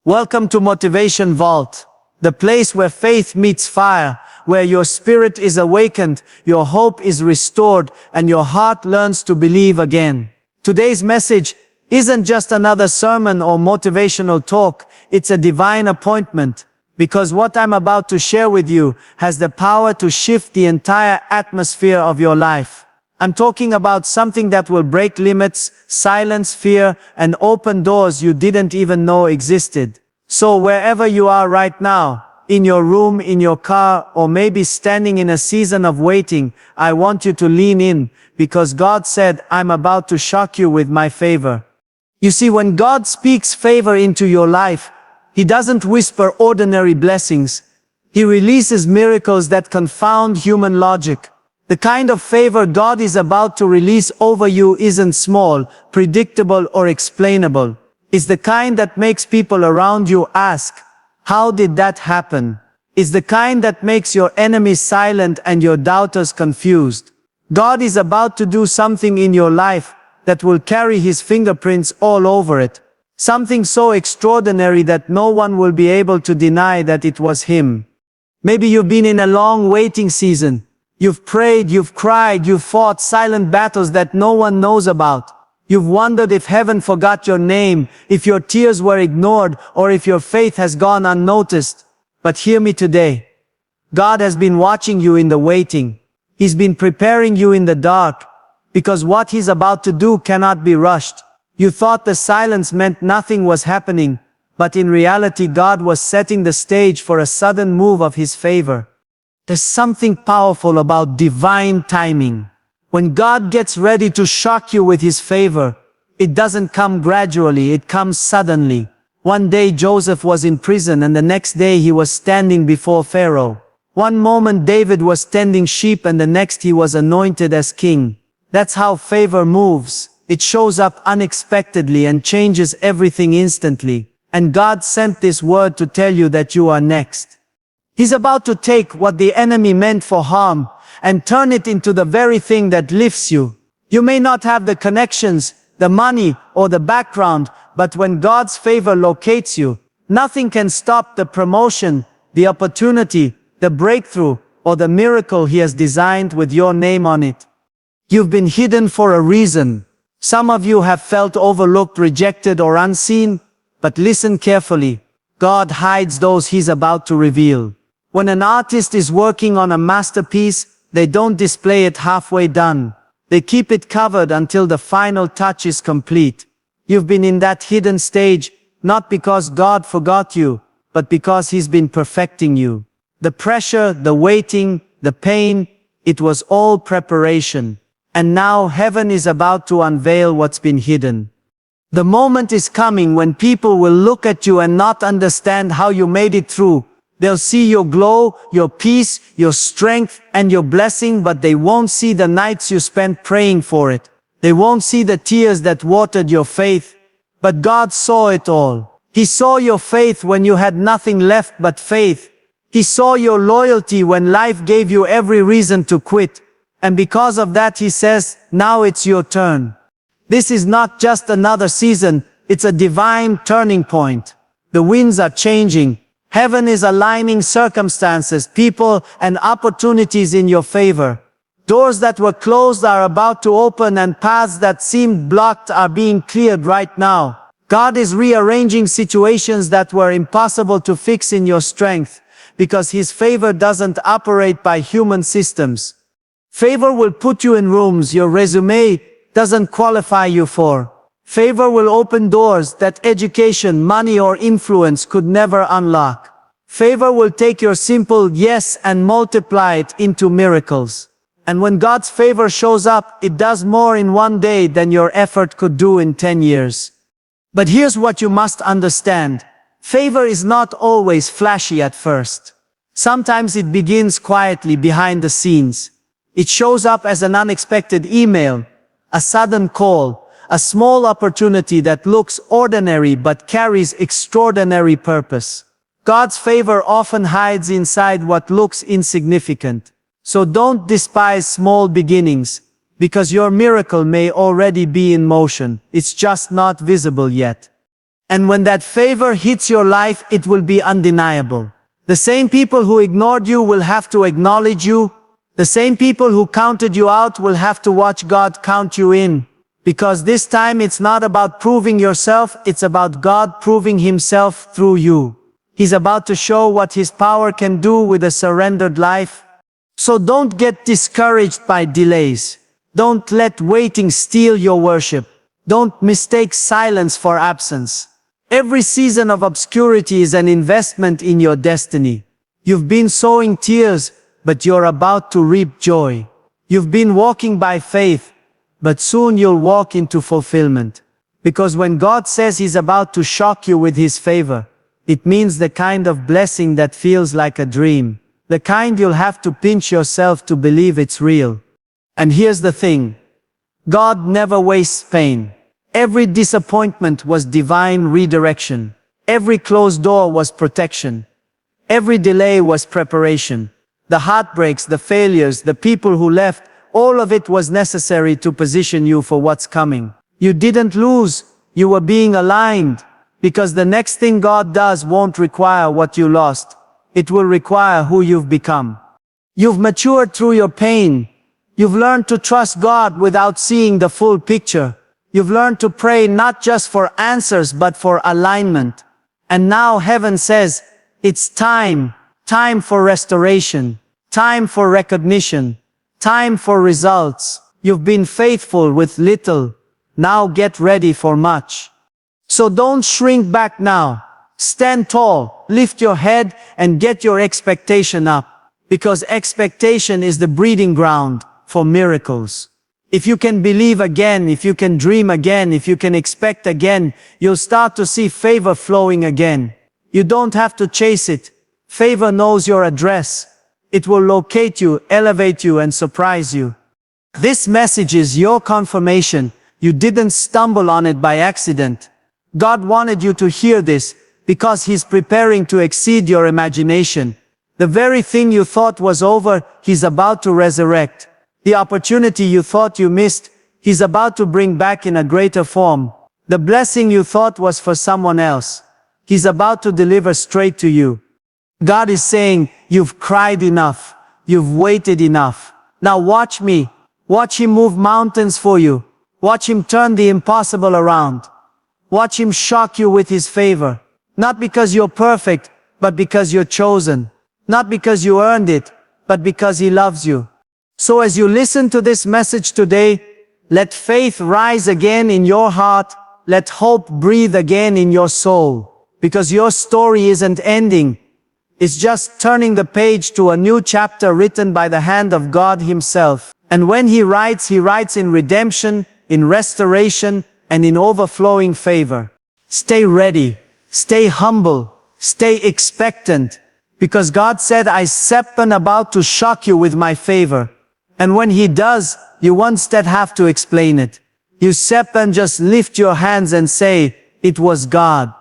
Welcome to Motivation Vault, the place where faith meets fire, where your spirit is awakened, your hope is restored, and your heart learns to believe again. Today's message isn't just another sermon or motivational talk, it's a divine appointment, because what I'm about to share with you has the power to shift the entire atmosphere of your life. I'm talking about something that will break limits, silence fear, and open doors you didn't even know existed. So wherever you are right now, in your room, in your car, or maybe standing in a season of waiting, I want you to lean in, because God said, I'm about to shock you with my favor. You see, when God speaks favor into your life, He doesn't whisper ordinary blessings. He releases miracles that confound human logic. The kind of favor God is about to release over you isn't small, predictable, or explainable. It's the kind that makes people around you ask, how did that happen? It's the kind that makes your enemies silent and your doubters confused. God is about to do something in your life that will carry His fingerprints all over it. Something so extraordinary that no one will be able to deny that it was Him. Maybe you've been in a long waiting season. You've prayed, you've cried, you've fought silent battles that no one knows about. You've wondered if heaven forgot your name, if your tears were ignored, or if your faith has gone unnoticed. But hear me today. God has been watching you in the waiting. He's been preparing you in the dark, because what He's about to do cannot be rushed. You thought the silence meant nothing was happening, but in reality God was setting the stage for a sudden move of His favor. There's something powerful about divine timing. When God gets ready to shock you with His favor, it doesn't come gradually, it comes suddenly. One day Joseph was in prison and the next day he was standing before Pharaoh. One moment David was tending sheep and the next he was anointed as king. That's how favor moves. It shows up unexpectedly and changes everything instantly. And God sent this word to tell you that you are next. He's about to take what the enemy meant for harm and turn it into the very thing that lifts you. You may not have the connections, the money, or the background, but when God's favor locates you, nothing can stop the promotion, the opportunity, the breakthrough, or the miracle He has designed with your name on it. You've been hidden for a reason. Some of you have felt overlooked, rejected, or unseen, but listen carefully. God hides those He's about to reveal. When an artist is working on a masterpiece, they don't display it halfway done. They keep it covered until the final touch is complete. You've been in that hidden stage, not because God forgot you, but because He's been perfecting you. The pressure, the waiting, the pain, it was all preparation. And now heaven is about to unveil what's been hidden. The moment is coming when people will look at you and not understand how you made it through. They'll see your glow, your peace, your strength, and your blessing, but they won't see the nights you spent praying for it. They won't see the tears that watered your faith. But God saw it all. He saw your faith when you had nothing left but faith. He saw your loyalty when life gave you every reason to quit. And because of that He says, now it's your turn. This is not just another season, it's a divine turning point. The winds are changing. Heaven is aligning circumstances, people, and opportunities in your favor. Doors that were closed are about to open and paths that seemed blocked are being cleared right now. God is rearranging situations that were impossible to fix in your strength, because His favor doesn't operate by human systems. Favor will put you in rooms your resume doesn't qualify you for. Favor will open doors that education, money, or influence could never unlock. Favor will take your simple yes and multiply it into miracles. And when God's favor shows up, it does more in one day than your effort could do in 10 years. But here's what you must understand. Favor is not always flashy at first. Sometimes it begins quietly behind the scenes. It shows up as an unexpected email, a sudden call, a small opportunity that looks ordinary but carries extraordinary purpose. God's favor often hides inside what looks insignificant. So don't despise small beginnings, because your miracle may already be in motion. It's just not visible yet. And when that favor hits your life, it will be undeniable. The same people who ignored you will have to acknowledge you. The same people who counted you out will have to watch God count you in. Because this time it's not about proving yourself, it's about God proving Himself through you. He's about to show what His power can do with a surrendered life. So don't get discouraged by delays. Don't let waiting steal your worship. Don't mistake silence for absence. Every season of obscurity is an investment in your destiny. You've been sowing tears, but you're about to reap joy. You've been walking by faith, but soon you'll walk into fulfillment. Because when God says He's about to shock you with His favor, it means the kind of blessing that feels like a dream. The kind you'll have to pinch yourself to believe it's real. And here's the thing. God never wastes pain. Every disappointment was divine redirection. Every closed door was protection. Every delay was preparation. The heartbreaks, the failures, the people who left, all of it was necessary to position you for what's coming. You didn't lose, you were being aligned. Because the next thing God does won't require what you lost. It will require who you've become. You've matured through your pain. You've learned to trust God without seeing the full picture. You've learned to pray not just for answers but for alignment. And now heaven says, it's time. Time for restoration. Time for recognition. Time for results. You've been faithful with little. Now get ready for much. So don't shrink back now. Stand tall, lift your head, and get your expectation up. Because expectation is the breeding ground for miracles. If you can believe again, if you can dream again, if you can expect again, you'll start to see favor flowing again. You don't have to chase it. Favor knows your address. It will locate you, elevate you, and surprise you. This message is your confirmation. You didn't stumble on it by accident. God wanted you to hear this because He's preparing to exceed your imagination. The very thing you thought was over, He's about to resurrect. The opportunity you thought you missed, He's about to bring back in a greater form. The blessing you thought was for someone else, He's about to deliver straight to you. God is saying, you've cried enough. You've waited enough. Now watch me. Watch Him move mountains for you. Watch Him turn the impossible around. Watch Him shock you with His favor. Not because you're perfect, but because you're chosen. Not because you earned it, but because He loves you. So as you listen to this message today, let faith rise again in your heart. Let hope breathe again in your soul. Because your story isn't ending. It's just turning the page to a new chapter written by the hand of God Himself. And when He writes in redemption, in restoration, and in overflowing favor. Stay ready. Stay humble. Stay expectant. Because God said, I am about to shock you with my favor. And when He does, you won't have to explain it. You and just lift your hands and say, it was God.